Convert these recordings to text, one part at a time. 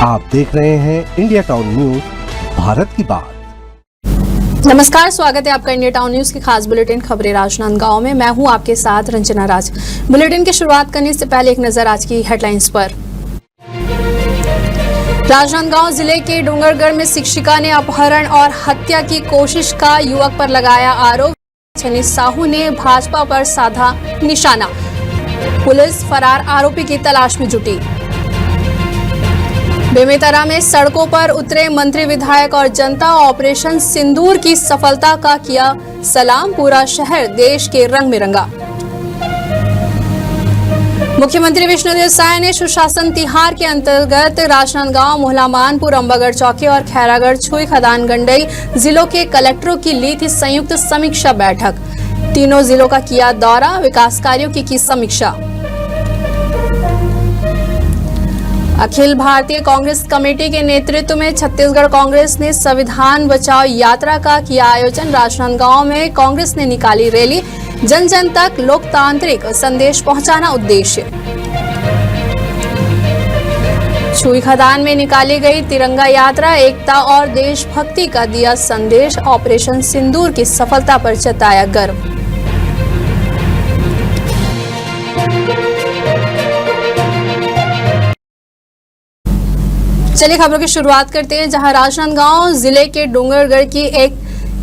आप देख रहे हैं इंडिया टाउन न्यूज, भारत की बात। नमस्कार, स्वागत है आपका इंडिया टाउन न्यूज की खास बुलेटिन खबरें राजनांदगांव में। मैं हूं आपके साथ रंजना राज। बुलेटिन की शुरुआत करने से पहले एक नजर आज की हेडलाइंस पर। राजनांदगांव जिले के डूंगरगढ़ में शिक्षिका ने अपहरण और हत्या की कोशिश का युवक पर लगाया आरोप। छनी साहू ने भाजपा पर साधा निशाना। पुलिस फरार आरोपी की तलाश में जुटी। बेमेतरा में सड़कों पर उतरे मंत्री, विधायक और जनता। ऑपरेशन सिंदूर की सफलता का किया सलाम। पूरा शहर देश के रंग में रंगा। मुख्यमंत्री विष्णुदेव साय ने सुशासन तिहार के अंतर्गत राजनांदगांव, मोहला मानपुर, अंबागढ़ चौकी और खैरागढ़, छुई, खदान, गंडई जिलों के कलेक्टरों की ली थी संयुक्त समीक्षा बैठक। तीनों जिलों का किया दौरा, विकास कार्यों की समीक्षा। अखिल भारतीय कांग्रेस कमेटी के नेतृत्व में छत्तीसगढ़ कांग्रेस ने संविधान बचाओ यात्रा का किया आयोजन। राजनांदगांव में कांग्रेस ने निकाली रैली। जन जन तक लोकतांत्रिक संदेश पहुंचाना उद्देश्य। छुई खदान में निकाली गई तिरंगा यात्रा, एकता और देशभक्ति का दिया संदेश। ऑपरेशन सिंदूर की सफलता पर जताया गर्व। चलिए खबरों की शुरुआत करते हैं, जहां राजनांदगांव जिले के डूंगरगढ़ की एक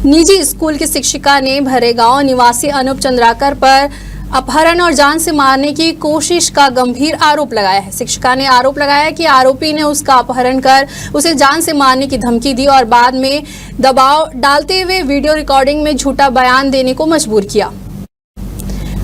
निजी स्कूल की शिक्षिका ने भरेगांव निवासी अनूप चंद्राकर पर अपहरण और जान से मारने की कोशिश का गंभीर आरोप लगाया है। शिक्षिका ने आरोप लगाया कि आरोपी ने उसका अपहरण कर उसे जान से मारने की धमकी दी और बाद में दबाव डालते हुए वीडियो रिकॉर्डिंग में झूठा बयान देने को मजबूर किया।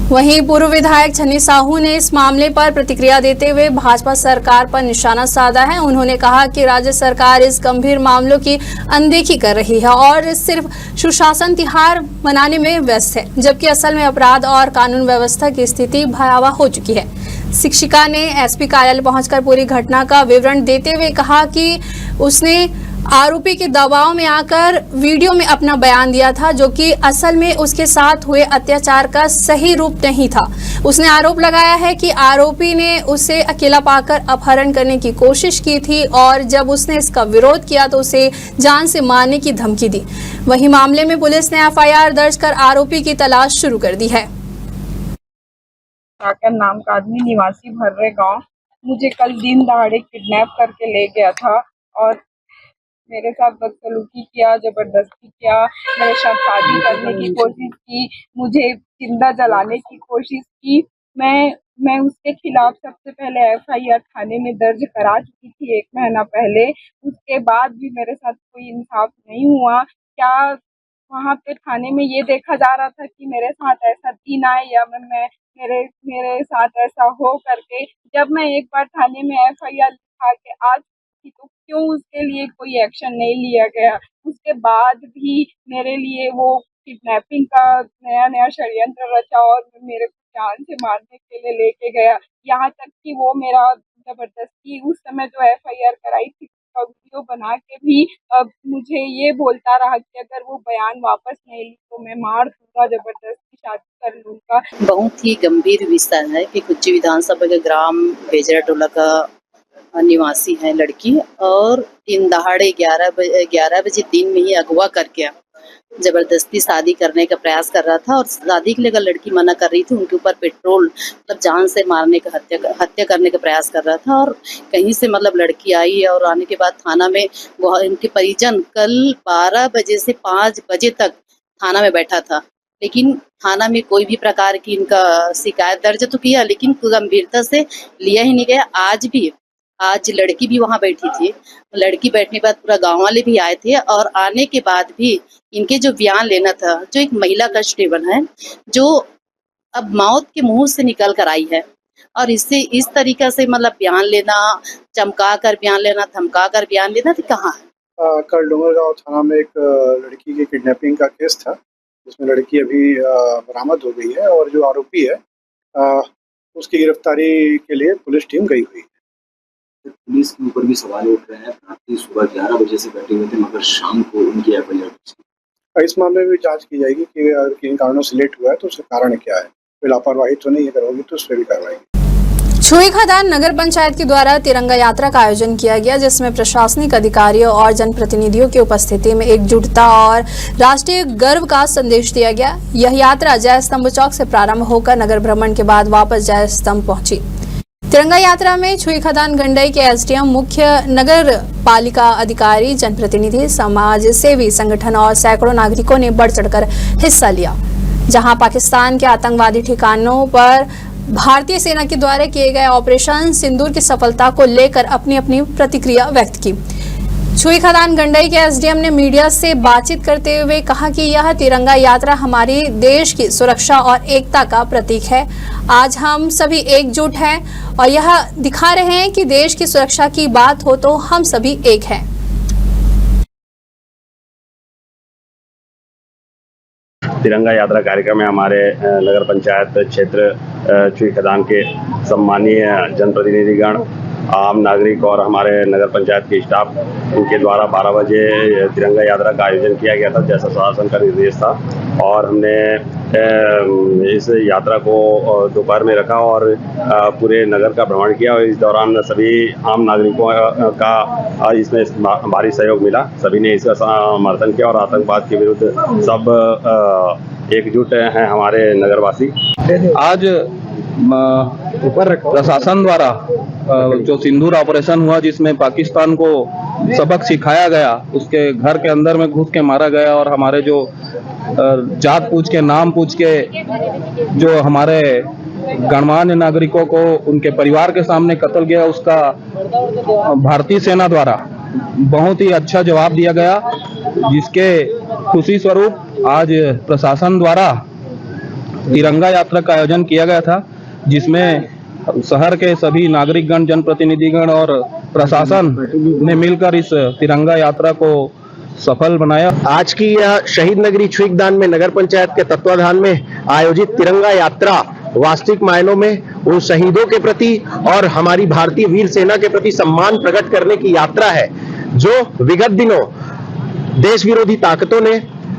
वहीं पूर्व विधायक छनी साहू ने इस मामले पर प्रतिक्रिया देते हुए भाजपा सरकार पर निशाना साधा है। उन्होंने कहा कि राज्य सरकार इस गंभीर मामलों की अनदेखी कर रही है और सिर्फ सुशासन तिहार मनाने में व्यस्त है, जबकि असल में अपराध और कानून व्यवस्था की स्थिति भयावह हो चुकी है। शिक्षिका ने एसपी कार्यालय पहुंचकर पूरी घटना का विवरण देते हुए कहा कि उसने आरोपी के दबाव में आकर वीडियो में अपना बयान दिया था, जो कि असल में उसके साथ हुए अत्याचार का सही रूप नहीं था। उसने आरोप लगाया है कि आरोपी ने उसे अकेला पाकर अपहरण करने की कोशिश की थी और जब उसने इसका विरोध किया तो उसे जान से मारने की धमकी दी। वहीं मामले में पुलिस ने एफआईआर दर्ज कर आरोपी की तलाश शुरू कर दी है। नाम का आदमी निवासी भर्रे गांव मुझे कल दिन दहाड़े किडनैप करके ले गया था और मेरे साथ बदसलूकी किया, जबरदस्ती किया, मेरे साथ शादी करने की कोशिश की, मुझे जिंदा जलाने की कोशिश की। मैं उसके खिलाफ सबसे पहले एफआईआर थाने में दर्ज करा चुकी थी 1 महीना पहले। उसके बाद भी मेरे साथ कोई इंसाफ नहीं हुआ। क्या वहाँ पे थाने में ये देखा जा रहा था कि मेरे साथ ऐसा दिन आए या मेरे साथ ऐसा हो करके। जब मैं एक बार थाने में एफआईआर लिखा के आ चुकी तो क्यों उसके लिए कोई एक्शन नहीं लिया गया? उसके बाद भी मेरे लिए वो किडनैपिंग का नया षड्यंत्र रचा और मेरे को जान से मारने के लिए लेके गया। यहाँ तक कि वो मेरा जबरदस्ती उस समय जो एफआईआर कराई थी उसका वीडियो बना के भी मुझे ये बोलता रहा कि अगर वो बयान वापस नहीं ली तो मैं मार दूंगा, जबरदस्ती शादी कर लूंगा। बहुत ही गंभीर विषय है कि कुच्ची विधानसभा के ग्राम बेजरा टोला का निवासी है लड़की और दिन दहाड़े 11 बजे दिन में ही अगवा करके जबरदस्ती शादी करने का प्रयास कर रहा था और शादी के लिए अगर लड़की मना कर रही थी उनके ऊपर पेट्रोल मतलब जान से मारने का हत्या करने का प्रयास कर रहा था। और कहीं से मतलब लड़की आई और आने के बाद थाना में वो इनके परिजन कल 12 बजे से 5 बजे तक थाना में बैठा था, लेकिन थाना में कोई भी प्रकार की इनका शिकायत दर्ज तो किया लेकिन गंभीरता से लिया ही नहीं गया। आज लड़की भी वहां बैठी थी। लड़की बैठने के बाद पूरा गांव वाले भी आए थे और आने के बाद भी इनके जो बयान लेना था, जो एक महिला कांस्टेबल है जो अब मौत के मुंह से निकल कर आई है और इससे इस तरीका से मतलब बयान लेना, चमका कर बयान लेना, धमका कर बयान लेना तो कहाँ है। कल डूंगरगांव थाना में एक लड़की की किडनैपिंग का केस था जिसमें लड़की अभी बरामद हो गई है और जो आरोपी है उसकी गिरफ्तारी के लिए पुलिस टीम गई हुई है। पुलिस के ऊपर भी सवाल उठ रहे हैं। रात्रि सुबह 11 बजे से बैठे हुए थे मगर शाम को उनकी एफआईआर इस मामले में जांच की जाएगी कि अगर किन कारणों से लेट हुआ है तो उसका कारण क्या है। कोई लापरवाही तो नहीं, अगर होगी तो उस पर भी कार्रवाई। छुई खदान नगर पंचायत के द्वारा तिरंगा यात्रा का आयोजन किया गया, जिसमें प्रशासनिक अधिकारियों और जनप्रतिनिधियों की उपस्थिति में एकजुटता और राष्ट्रीय गर्व का संदेश दिया गया। यह यात्रा जय स्तंभ चौक से प्रारंभ होकर नगर भ्रमण के बाद वापस जय स्तंभ पहुंची। तिरंगा यात्रा में छुई खदान गंडई के एसडीएम, मुख्य नगर पालिका अधिकारी, जनप्रतिनिधि, समाज सेवी संगठन और सैकड़ों नागरिकों ने बढ़ चढ़कर हिस्सा लिया। जहां पाकिस्तान के आतंकवादी ठिकानों पर भारतीय सेना के द्वारा किए गए ऑपरेशन सिंदूर की सफलता को लेकर अपनी अपनी प्रतिक्रिया व्यक्त की। छुई खदान गंडई के एसडीएम ने मीडिया से बातचीत करते हुए कहा कि यह तिरंगा यात्रा हमारी देश की सुरक्षा और एकता का प्रतीक है। आज हम सभी एकजुट हैं और यह दिखा रहे हैं कि देश की सुरक्षा की बात हो तो हम सभी एक हैं। तिरंगा यात्रा कार्यक्रम में हमारे नगर पंचायत क्षेत्र छुई खदान के सम्मानीय जनप्रतिनिधिगण, आम नागरिक और हमारे नगर पंचायत के स्टाफ, उनके द्वारा 12 बजे तिरंगा यात्रा का आयोजन किया गया था, जैसा शासन का निर्देश था। और हमने इस यात्रा को दोपहर में रखा और पूरे नगर का भ्रमण किया और इस दौरान सभी आम नागरिकों का इसमें भारी सहयोग मिला। सभी ने इसका समर्थन किया और आतंकवाद के विरुद्ध सब एकजुट हैं हमारे नगरवासी। आज प्रशासन द्वारा जो सिंदूर ऑपरेशन हुआ, जिसमें पाकिस्तान को सबक सिखाया गया, उसके घर के अंदर में घुस के मारा गया और हमारे जो जात पूछ के, नाम पूछ के जो हमारे गणमान्य नागरिकों को उनके परिवार के सामने कत्ल किया, उसका भारतीय सेना द्वारा बहुत ही अच्छा जवाब दिया गया, जिसके खुशी स्वरूप आज प्रशासन द्वारा तिरंगा यात्रा का आयोजन किया गया था, जिसमें शहर के सभी नागरिकगण, जनप्रतिनिधिगण और प्रशासन ने मिलकर इस तिरंगा यात्रा को सफल बनाया। आज की यह शहीद नगरी छुई खदान में नगर पंचायत के तत्वाधान में आयोजित तिरंगा यात्रा वास्तविक मायनों में उन शहीदों के प्रति और हमारी भारतीय वीर सेना के प्रति सम्मान प्रकट करने की यात्रा है, जो विगत दिनों देश विरोधी ताकतों ने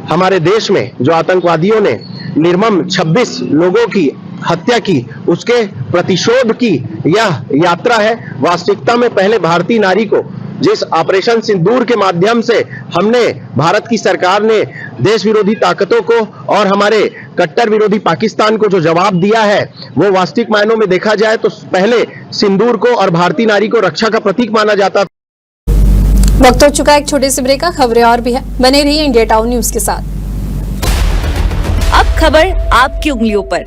हमारे देश में, जो आतंकवादियों ने निर्मम 26 लोगों की हत्या की, उसके प्रतिशोध की यह यात्रा है। वास्तविकता में पहले भारतीय नारी को जिस ऑपरेशन सिंदूर के माध्यम से हमने, भारत की सरकार ने देश विरोधी ताकतों को और हमारे कट्टर विरोधी पाकिस्तान को जो जवाब दिया है, वो वास्तविक मायनों में देखा जाए तो पहले सिंदूर को और भारतीय नारी को रक्षा का प्रतीक माना जाता था। वक्त हो चुका है एक छोटे से ब्रेक का। खबरें और भी है, बने रहिए इंडिया टाउन न्यूज के साथ। अब खबर आपकी उंगलियों पर,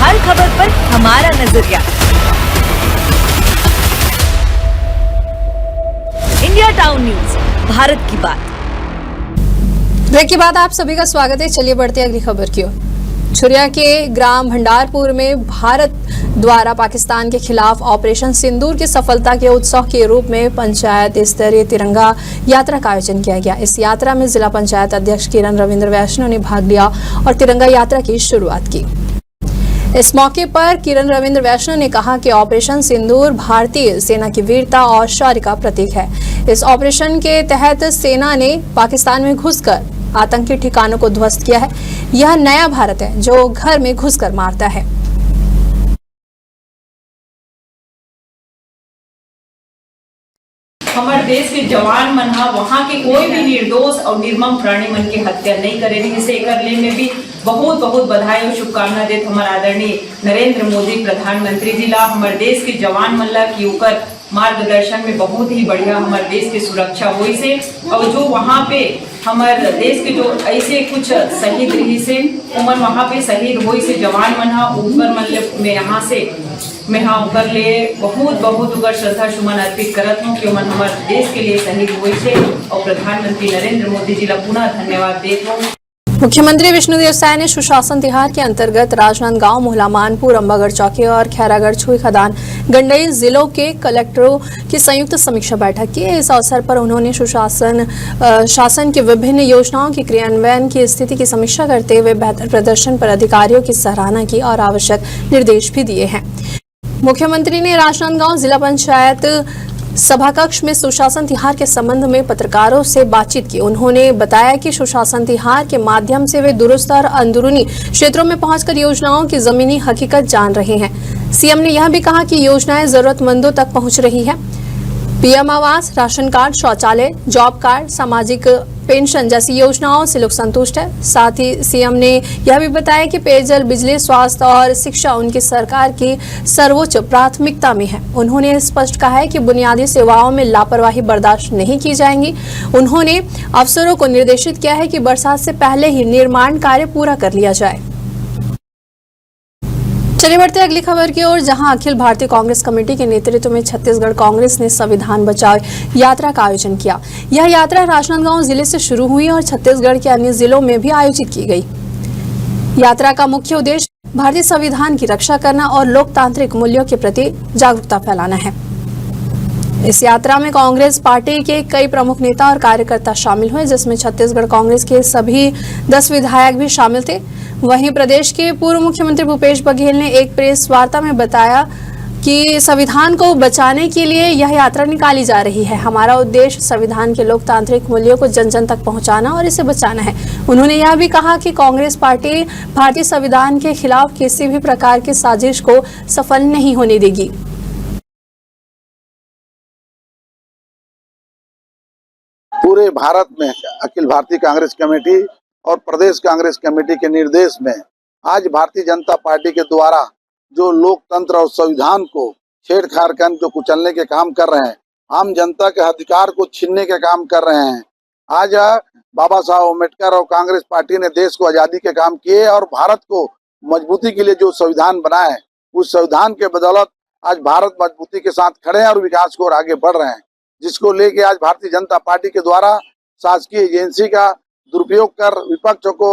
हर खबर पर हमारा नजरिया। इंडिया टाउन न्यूज, भारत की बात। ब्रेक के बाद आप सभी का स्वागत है। चलिए बढ़ते हैं अगली खबर की ओर। छुरिया के ग्राम भंडारपुर में भारत द्वारा पाकिस्तान के खिलाफ ऑपरेशन सिंदूर की सफलता के उत्सव के रूप में पंचायत स्तरीय तिरंगा यात्रा का आयोजन किया गया। इस यात्रा में जिला पंचायत अध्यक्ष किरण रविंद्र वैष्णव ने भाग लिया और तिरंगा यात्रा की शुरुआत की। इस मौके पर किरण रविंद्र वैष्णव ने कहा कि ऑपरेशन सिंदूर भारतीय सेना की वीरता और शौर्य का प्रतीक है। इस ऑपरेशन के तहत सेना ने पाकिस्तान में घुसकर आतंकी ठिकानों को ध्वस्त किया है। यह नया भारत है जो घर में घुसकर मारता है। हमारे देश के जवान मन हा वहाँ के कोई भी निर्दोष और निर्मम प्राणी मन की हत्या नहीं करे। इसे करने में भी बहुत बहुत बधाई और शुभकामना देते हमारे आदरणीय नरेंद्र मोदी प्रधानमंत्री जी ला, हमारे देश के जवान मन ला की ओकर मार्गदर्शन में बहुत ही बढ़िया हमारे देश की सुरक्षा हुई से। और जो वहाँ पे हमारे देश के जो ऐसे कुछ शहीद रही से, उमर वहाँ पे शहीद हुई से जवान मन हा ऊपर मन में यहाँ से मैं हाँ कर ले बहुत बहुत उगर श्रद्धा सुमन अर्पित करत हूँ कि उमन हमारे देश के लिए शहीद हुई से। और प्रधानमंत्री नरेंद्र मोदी जी ला पुनः धन्यवाद देता हूँ। मुख्यमंत्री विष्णुदेव साय ने सुशासन तिहार के अंतर्गत राजनांदगांव, मोहला मानपुर, अंबागढ़ चौकी और खैरागढ़ छुई खदान गंडई जिलों के कलेक्टरों की संयुक्त समीक्षा बैठक की। इस अवसर पर उन्होंने शासन की विभिन्न योजनाओं के क्रियान्वयन की स्थिति की समीक्षा करते हुए बेहतर प्रदर्शन पर अधिकारियों की सराहना की और आवश्यक निर्देश भी दिए हैं। मुख्यमंत्री ने राजनांदगांव जिला पंचायत सभा कक्ष में सुशासन तिहार के संबंध में पत्रकारों से बातचीत की। उन्होंने बताया कि सुशासन तिहार के माध्यम से वे दुरुस्त और अंदरूनी क्षेत्रों में पहुंचकर योजनाओं की जमीनी हकीकत जान रहे हैं। सीएम ने यह भी कहा कि योजनाएं जरूरतमंदों तक पहुंच रही है। पीएम आवास, राशन कार्ड, शौचालय, जॉब कार्ड, सामाजिक पेंशन जैसी योजनाओं से लोग संतुष्ट है। साथ ही सीएम ने यह भी बताया कि पेयजल, बिजली, स्वास्थ्य और शिक्षा उनकी सरकार की सर्वोच्च प्राथमिकता में है। उन्होंने स्पष्ट कहा है कि बुनियादी सेवाओं में लापरवाही बर्दाश्त नहीं की जाएगी। उन्होंने अफसरों को निर्देशित किया है कि बरसात से पहले ही निर्माण कार्य पूरा कर लिया जाए। चलिए बढ़ते अगली खबर की ओर, जहां अखिल भारतीय कांग्रेस कमेटी के नेतृत्व में छत्तीसगढ़ कांग्रेस ने संविधान बचाओ यात्रा का आयोजन किया। यह यात्रा राजनांदगांव जिले से शुरू हुई और छत्तीसगढ़ के अन्य जिलों में भी आयोजित की गई। यात्रा का मुख्य उद्देश्य भारतीय संविधान की रक्षा करना और लोकतांत्रिक मूल्यों के प्रति जागरूकता फैलाना है। इस यात्रा में कांग्रेस पार्टी के कई प्रमुख नेता और कार्यकर्ता शामिल हुए, जिसमें छत्तीसगढ़ कांग्रेस के सभी 10 विधायक भी शामिल थे। वहीं प्रदेश के पूर्व मुख्यमंत्री भूपेश बघेल ने एक प्रेस वार्ता में बताया कि संविधान को बचाने के लिए यह यात्रा निकाली जा रही है। हमारा उद्देश्य संविधान के लोकतांत्रिक मूल्यों को जन जन तक पहुंचाना और इसे बचाना है। उन्होंने यह भी कहा कि कांग्रेस पार्टी भारतीय संविधान के खिलाफ किसी भी प्रकार की साजिश को सफल नहीं होने देगी। पूरे भारत में अखिल भारतीय कांग्रेस कमेटी और प्रदेश कांग्रेस कमेटी के निर्देश में आज भारतीय जनता पार्टी के द्वारा जो लोकतंत्र और संविधान को छेड़छाड़ कर जो कुचलने के काम कर रहे हैं, आम जनता के अधिकार को छीनने के काम कर रहे हैं। आज बाबा साहब अम्बेडकर और कांग्रेस पार्टी ने देश को आजादी के काम किए और भारत को मजबूती के लिए जो संविधान बनाए, उस संविधान के बदौलत आज भारत मजबूती के साथ खड़े हैं और विकास को आगे बढ़ रहे हैं, जिसको लेके आज भारतीय जनता पार्टी के द्वारा शासकीय एजेंसी का दुरुपयोग कर विपक्ष को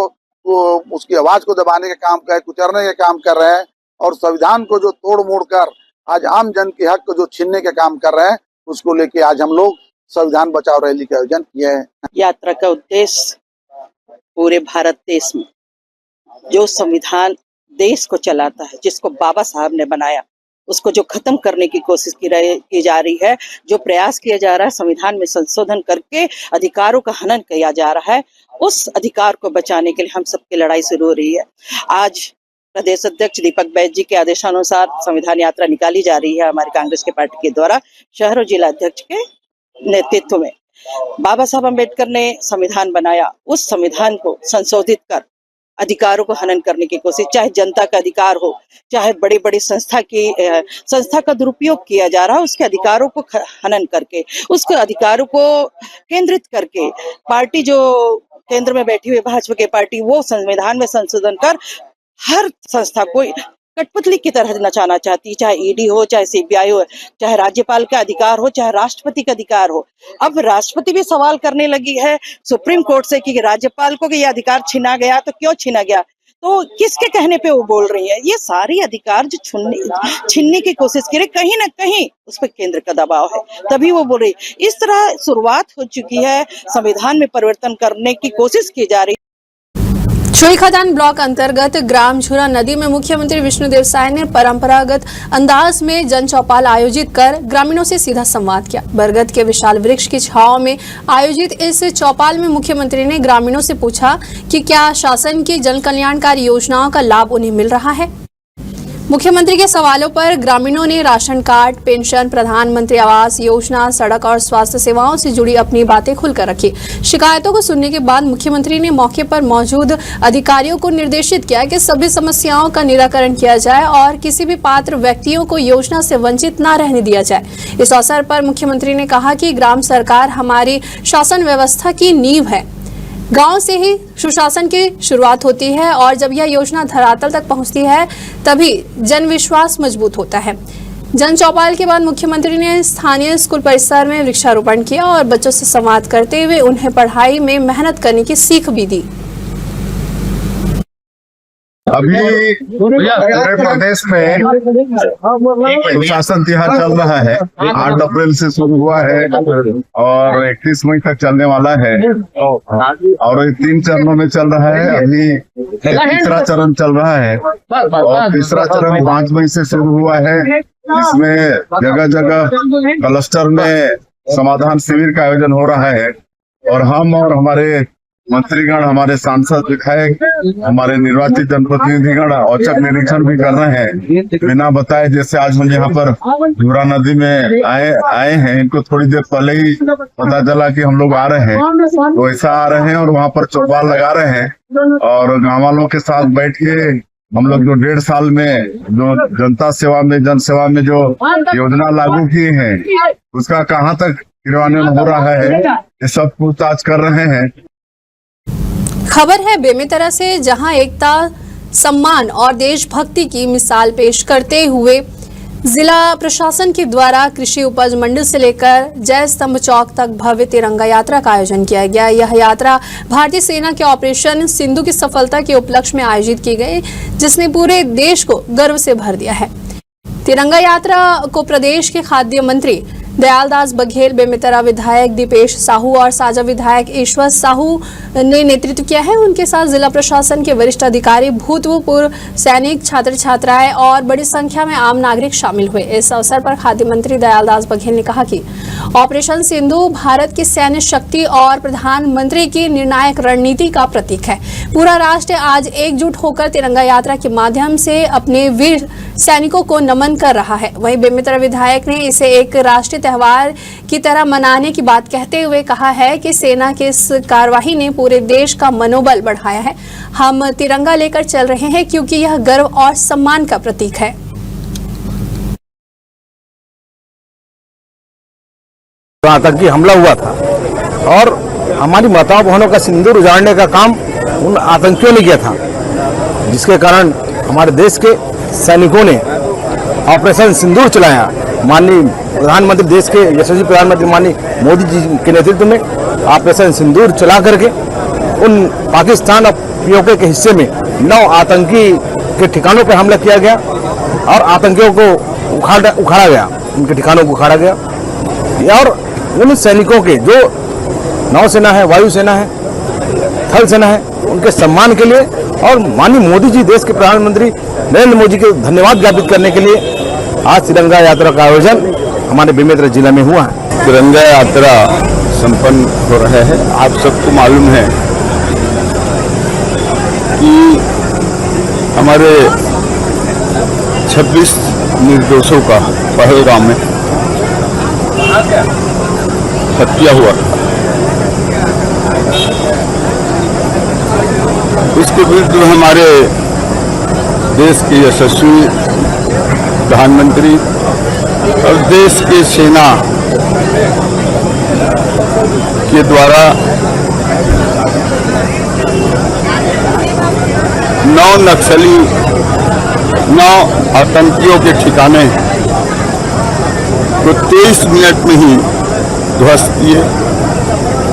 उसकी आवाज को दबाने के काम कर, कुचलने के काम कर रहे हैं और संविधान को जो तोड़ मोड़ कर आज आम जन के हक को जो छीनने के काम कर रहे हैं, उसको लेके आज हम लोग संविधान बचाओ रैली का आयोजन किए हैं। यात्रा का उद्देश्य पूरे भारत देश में जो संविधान देश को चलाता है, जिसको बाबा साहब ने बनाया, उसको जो खत्म करने की कोशिश की जा रही है, जो प्रयास किया जा रहा है संविधान में संशोधन करके अधिकारों का हनन किया जा रहा है, उस अधिकार को बचाने के लिए हम सबकी लड़ाई शुरू हो रही है। आज प्रदेश अध्यक्ष दीपक बैज जी के आदेशानुसार संविधान यात्रा निकाली जा रही है हमारी कांग्रेस के पार्टी के द्वारा, शहर और जिला अध्यक्ष के नेतृत्व में। बाबा साहब अम्बेडकर ने संविधान बनाया, उस संविधान को संशोधित कर अधिकारों को हनन करने की कोशिश, चाहे जनता का अधिकार हो, चाहे बड़ी बड़ी संस्था का दुरुपयोग किया जा रहा है, उसके अधिकारों को हनन करके, उसके अधिकारों को केंद्रित करके पार्टी जो केंद्र में बैठी हुई भाजपा की पार्टी, वो संविधान में संशोधन कर हर संस्था को कठपुतली की तरह नचाना चाहती है, चाहे ईडी हो, चाहे सीबीआई हो, चाहे राज्यपाल का अधिकार हो, चाहे राष्ट्रपति का अधिकार हो। अब राष्ट्रपति भी सवाल करने लगी है सुप्रीम कोर्ट से कि राज्यपाल को ये अधिकार छीना गया, तो क्यों छीना गया, तो किसके कहने पे वो बोल रही है। ये सारी अधिकार जो छीनने की कोशिश की रही, कहीं ना कहीं उस पर केंद्र का दबाव है, तभी वो बोल रही। इस तरह शुरुआत हो चुकी है, संविधान में परिवर्तन करने की कोशिश की जा रही। छुईखदान ब्लॉक अंतर्गत ग्राम झुरा नदी में मुख्यमंत्री विष्णुदेव साय ने परंपरागत अंदाज में जन चौपाल आयोजित कर ग्रामीणों से सीधा संवाद किया। बरगद के विशाल वृक्ष की छांव में आयोजित इस चौपाल में मुख्यमंत्री ने ग्रामीणों से पूछा कि क्या शासन की जन कल्याणकारी योजनाओं का लाभ उन्हें मिल रहा है। मुख्यमंत्री के सवालों पर ग्रामीणों ने राशन कार्ड, पेंशन, प्रधानमंत्री आवास योजना, सड़क और स्वास्थ्य सेवाओं से जुड़ी अपनी बातें खुलकर रखी। शिकायतों को सुनने के बाद मुख्यमंत्री ने मौके पर मौजूद अधिकारियों को निर्देशित किया कि सभी समस्याओं का निराकरण किया जाए और किसी भी पात्र व्यक्तियों को योजना से वंचित न रहने दिया जाए। इस अवसर पर मुख्यमंत्री ने कहा कि ग्राम सरकार हमारी शासन व्यवस्था की नींव है। गांव से ही सुशासन की शुरुआत होती है और जब यह योजना धरातल तक पहुंचती है तभी जन विश्वास मजबूत होता है। जन चौपाल के बाद मुख्यमंत्री ने स्थानीय स्कूल परिसर में वृक्षारोपण किया और बच्चों से संवाद करते हुए उन्हें पढ़ाई में मेहनत करने की सीख भी दी। अभी पूरे प्रदेश में सुशासन तिहार चल रहा है। 8 अप्रैल से शुरू हुआ है और 31 मई तक चलने वाला है और ये 3 चरणों में चल रहा है। अभी तीसरा चरण चल रहा है और तीसरा चरण 5 मई से शुरू हुआ है। इसमें जगह जगह क्लस्टर में समाधान शिविर का आयोजन हो रहा है और हम और हमारे मंत्रीगण, हमारे सांसद, विधायक, हमारे निर्वाचित जनप्रतिनिधिगण औचक निरीक्षण भी कर रहे हैं बिना बताए। जैसे आज हम यहाँ पर धूरा नदी में आए हैं, इनको थोड़ी देर पहले ही पता चला कि हम लोग आ रहे हैं, वैसा आ रहे हैं और वहाँ पर चौपाल लगा रहे हैं और गाँव वालों के साथ बैठ के हम लोग जो 1.5 साल में जो जनता सेवा में, जन सेवा में जो योजना लागू की है उसका कहाँ तक क्रियान्वयन हो रहा है, ये सब पूछताछ कर रहे हैं। खबर है बेमेतरा से, जहां एकता, सम्मान और देशभक्ति की मिसाल पेश करते हुए जिला प्रशासन के द्वारा कृषि उपज मंडी से लेकर जय स्तंभ चौक तक भव्य तिरंगा यात्रा का आयोजन किया गया। यह यात्रा भारतीय सेना के ऑपरेशन सिंधु की सफलता के उपलक्ष्य में आयोजित की गई, जिसने पूरे देश को गर्व से भर दिया है। तिरंगा यात्रा को प्रदेश के खाद्य मंत्री दयालदास बघेल, बेमेतरा विधायक दीपेश साहू और साजा विधायक ईश्वर साहू ने नेतृत्व किया है। उनके साथ जिला प्रशासन के वरिष्ठ अधिकारी, भूतपूर्व सैनिक, छात्र छात्राएं और बड़ी संख्या में आम नागरिक शामिल हुए। इस अवसर पर खाद्य मंत्री दयालदास बघेल ने कहा कि ऑपरेशन सिंधु भारत की सैन्य शक्ति और प्रधानमंत्री की निर्णायक रणनीति का प्रतीक है। पूरा राष्ट्र आज एकजुट होकर तिरंगा यात्रा के माध्यम से अपने वीर सैनिकों को नमन कर रहा है। वहीं बेमेतरा विधायक ने इसे एक राष्ट्रीय त्योहार की तरह मनाने की बात कहते हुए कहा है कि सेना की इस कार्यवाही ने पूरे देश का मनोबल बढ़ाया है। हम तिरंगा लेकर चल रहे हैं क्योंकि यह गर्व और सम्मान का प्रतीक है। आतंकी हमला हुआ था और हमारी माताओं बहनों का सिंदूर उजाड़ने का काम उन आतंकियों ने किया था, जिसके कारण हमारे देश के सैनिकों ने ऑपरेशन सिंदूर चलाया। माननीय प्रधानमंत्री, देश के यशस्वी प्रधानमंत्री माननीय मोदी जी के नेतृत्व में ऑपरेशन सिंदूर चला करके उन पाकिस्तान और पीओके के हिस्से में 9 आतंकी के ठिकानों पर हमला किया गया और आतंकियों को उखाड़ा गया, उनके ठिकानों को उखाड़ा गया। और उन सैनिकों के जो नौसेना है, वायुसेना है, थल सेना है, उनके सम्मान के लिए और माननीय मोदी जी, देश के प्रधानमंत्री नरेंद्र मोदी को धन्यवाद ज्ञापित करने के लिए आज तिरंगा यात्रा का आयोजन हमारे बेमेतरा जिला में हुआ है। तिरंगा यात्रा संपन्न हो रहा है। आप सबको मालूम है कि हमारे 26 निर्दोषों का पहलगाम में हत्या हुआ। उसके विरुद्ध हमारे देश के यशस्वी प्रधानमंत्री और देश के सेना के द्वारा 9 नक्सली, 9 आतंकियों के ठिकाने को 23 मिनट में ही ध्वस्त किए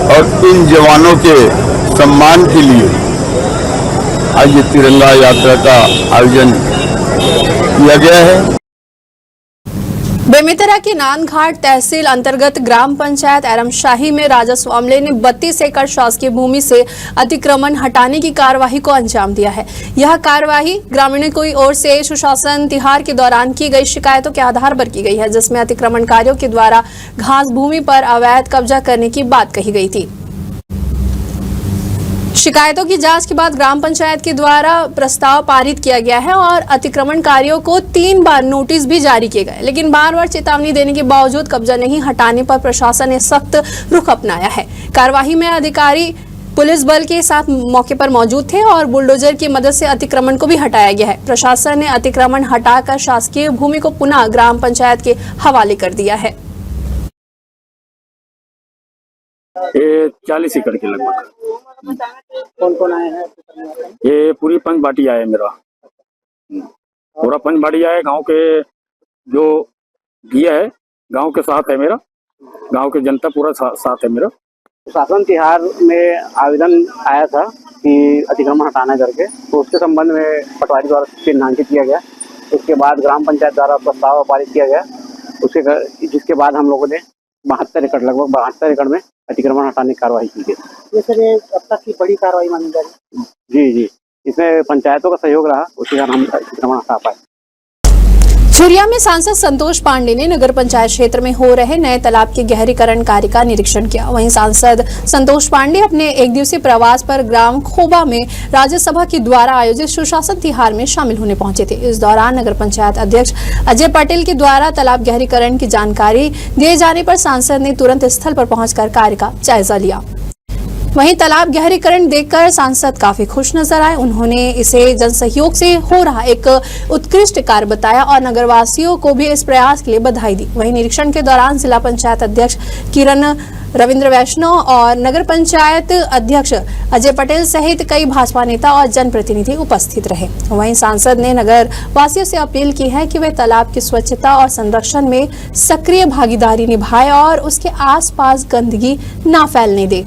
और इन जवानों के सम्मान के लिए आज ये तिरंगा यात्रा का आयोजन किया गया है। बेमेतरा की नानघाट तहसील अंतर्गत ग्राम पंचायत एरमशाही में राजस्व अमले ने 32 एकड़ शासकीय भूमि से अतिक्रमण हटाने की कार्यवाही को अंजाम दिया है। यह कार्यवाही ग्रामीणों की ओर से सुशासन तिहार के दौरान की गई शिकायतों के आधार पर की गई है, जिसमें अतिक्रमणकारियों के द्वारा घास भूमि पर अवैध कब्जा करने की बात कही गई थी। शिकायतों की जांच के बाद ग्राम पंचायत के द्वारा प्रस्ताव पारित किया गया है और अतिक्रमणकारियों को 3 बार नोटिस भी जारी किए गए, लेकिन बार-बार चेतावनी देने के बावजूद कब्जा नहीं हटाने पर प्रशासन ने सख्त रुख अपनाया है। कार्यवाही में अधिकारी पुलिस बल के साथ मौके पर मौजूद थे और बुलडोजर की मदद से अतिक्रमण को भी हटाया गया है। प्रशासन ने अतिक्रमण हटाकर शासकीय भूमि को पुनः ग्राम पंचायत के हवाले कर दिया है। ये 40 एकड़ के लगभग। कौन कौन आए हैं? ये पूरी पंचबाटी आया है मेरा, पूरा पंचबाटी आया है। गांव के जो दिया है गांव के साथ है मेरा, गांव के जनता पूरा साथ है मेरा। शासन तिहार में आवेदन आया था कि अतिक्रमण हटाना करके, तो उसके संबंध में पटवारी द्वारा चिन्हांकित किया गया। उसके बाद ग्राम पंचायत द्वारा प्रस्ताव पारित किया गया, जिसके बाद हम लोगों ने 72 एकड़, लगभग 72 एकड़ में अतिक्रमण हटाने की कार्रवाई की गई। ये सर ये अब तक की बड़ी कार्रवाई मानी जा रही है। जी, इसमें पंचायतों का सहयोग रहा, उसी कारण हम अतिक्रमण हटा पाए। झुरिया में सांसद संतोष पांडे ने नगर पंचायत क्षेत्र में हो रहे नए तालाब के गहरीकरण कार्य का निरीक्षण किया। वहीं सांसद संतोष पांडे अपने एक दिवसीय प्रवास पर ग्राम खोबा में राज्यसभा के द्वारा आयोजित सुशासन तिहार में शामिल होने पहुंचे थे। इस दौरान नगर पंचायत अध्यक्ष अजय पटेल के द्वारा तालाब गहरीकरण की जानकारी दिए जाने पर सांसद ने तुरंत स्थल पर पहुंचकर कार्य का जायजा लिया। वहीं तालाब गहरीकरण देखकर सांसद काफी खुश नजर आए। उन्होंने इसे जनसहयोग से हो रहा एक उत्कृष्ट कार्य बताया और नगरवासियों को भी इस प्रयास के लिए बधाई दी। वहीं निरीक्षण के दौरान जिला पंचायत अध्यक्ष किरण रविंद्र वैष्णव और नगर पंचायत अध्यक्ष अजय पटेल सहित कई भाजपा नेता और जनप्रतिनिधि उपस्थित रहे। वहीं सांसद ने नगर वासियों से अपील की है कि वे तालाब की स्वच्छता और संरक्षण में सक्रिय भागीदारी निभाएं और उसके आसपास गंदगी न फैलने दें।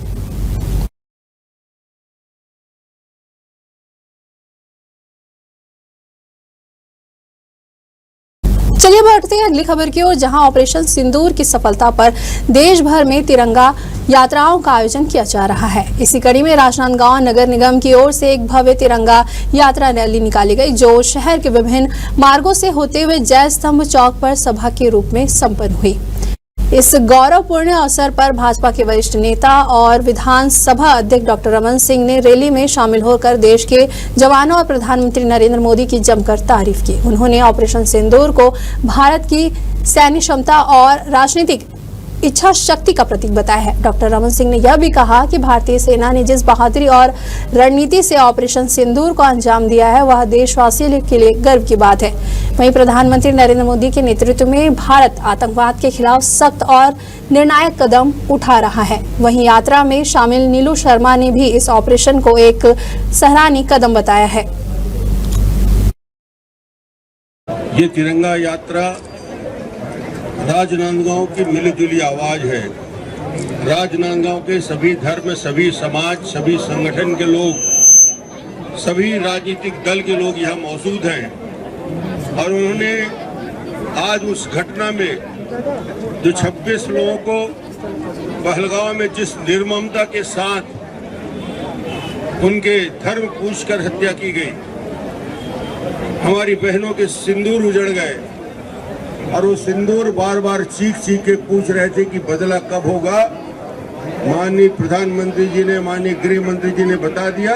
चलिए बढ़ते हैं अगली खबर की ओर, जहां ऑपरेशन सिंदूर की सफलता पर देश भर में तिरंगा यात्राओं का आयोजन किया जा रहा है। इसी कड़ी में राजनांदगांव नगर निगम की ओर से एक भव्य तिरंगा यात्रा रैली निकाली गई, जो शहर के विभिन्न मार्गों से होते हुए जय स्तंभ चौक पर सभा के रूप में संपन्न हुई। इस गौरवपूर्ण अवसर पर भाजपा के वरिष्ठ नेता और विधानसभा अध्यक्ष डॉक्टर रमन सिंह ने रैली में शामिल होकर देश के जवानों और प्रधानमंत्री नरेंद्र मोदी की जमकर तारीफ की। उन्होंने ऑपरेशन सिंदूर को भारत की सैन्य क्षमता और राजनीतिक इच्छा शक्ति का प्रतीक बताया है। डॉक्टर रमन सिंह ने यह भी कहा कि भारतीय सेना ने जिस बहादुरी और रणनीति से ऑपरेशन सिंदूर को अंजाम दिया है, वह देशवासियों के लिए गर्व की बात है। वहीं प्रधानमंत्री नरेंद्र मोदी के नेतृत्व में भारत आतंकवाद के खिलाफ सख्त और निर्णायक कदम उठा रहा है। वहीं यात्रा में शामिल नीलू शर्मा ने भी इस ऑपरेशन को एक सराहनीय कदम बताया है। ये तिरंगा यात्रा राजनांदगांव की मिलीजुली आवाज है। राजनांदगांव के सभी धर्म, सभी समाज, सभी संगठन के लोग, सभी राजनीतिक दल के लोग यहाँ मौजूद हैं और उन्होंने आज उस घटना में जो 26 लोगों को पहलगांव में जिस निर्ममता के साथ उनके धर्म पूछकर हत्या की गई, हमारी बहनों के सिंदूर उजड़ गए और वो सिंदूर बार बार चीख चीख के पूछ रहे थे कि बदला कब होगा। माननीय प्रधानमंत्री जी ने, माननीय गृह मंत्री जी ने बता दिया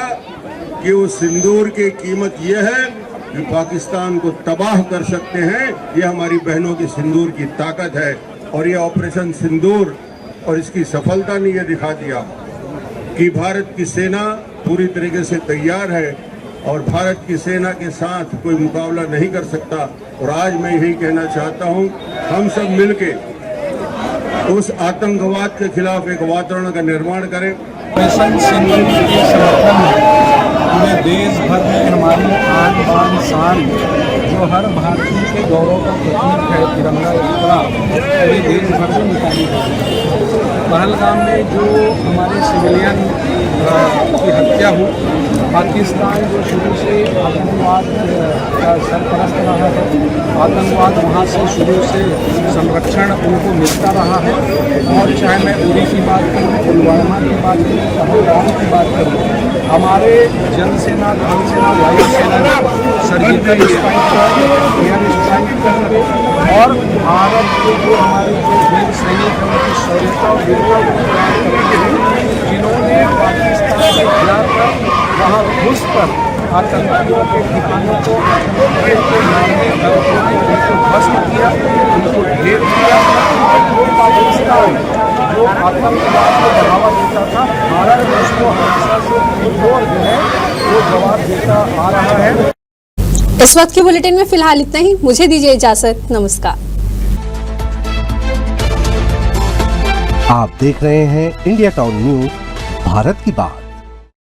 कि वो सिंदूर की कीमत ये है कि पाकिस्तान को तबाह कर सकते हैं। ये हमारी बहनों की सिंदूर की ताकत है और ये ऑपरेशन सिंदूर और इसकी सफलता ने यह दिखा दिया कि भारत की सेना पूरी तरीके से तैयार है और भारत की सेना के साथ कोई मुकाबला नहीं कर सकता। और आज मैं यही कहना चाहता हूं, हम सब मिलके उस आतंकवाद के खिलाफ एक वातावरण का निर्माण करें। ऑपरेशन सिंदूर के समर्थन में पूरे देश भर में हमारी आन बान शान, जो हर भारतीय के गौरव का प्रतीक है, तिरंगा यात्रा पूरे देश भर में निकाली गई। पहलगाम में जो हमारे सिविलियन की हत्या हुई, पाकिस्तान जो शुरू से आतंकवाद का सरपरस्त रहा है, आतंकवाद वहाँ से शुरू से संरक्षण उनको मिलता रहा है। और चाहे मैं उरी की बात करूँ, पुलवामा की बात करूँ, पहलगाम की बात करूँ, हमारे जल सेना, थल सेना, वायु सेना ने सर्जिकल स्ट्राइक, एयर स्ट्राइक करके और भारत के जो हमारे वीर सैनिक हैं उनकी शौर्यता और वीरता को बयान करते हैं, जिन्होंने पाकिस्तान से जाकर वहाँ घुस कर आतंकवादियों के ठिकानों को मारने, उनको भस्म किया, उनको ढेर किया। वो पाकिस्तान जो आतंकवाद को बढ़ावा देता था, भारत उसको हमेशा से जोर जो है वो जवाब देता आ रहा है। इस वक्त के बुलेटिन में फिलहाल इतना ही। मुझे दीजिए इजाजत। नमस्कार। आप देख रहे हैं इंडिया टाउन न्यूज, भारत की बात।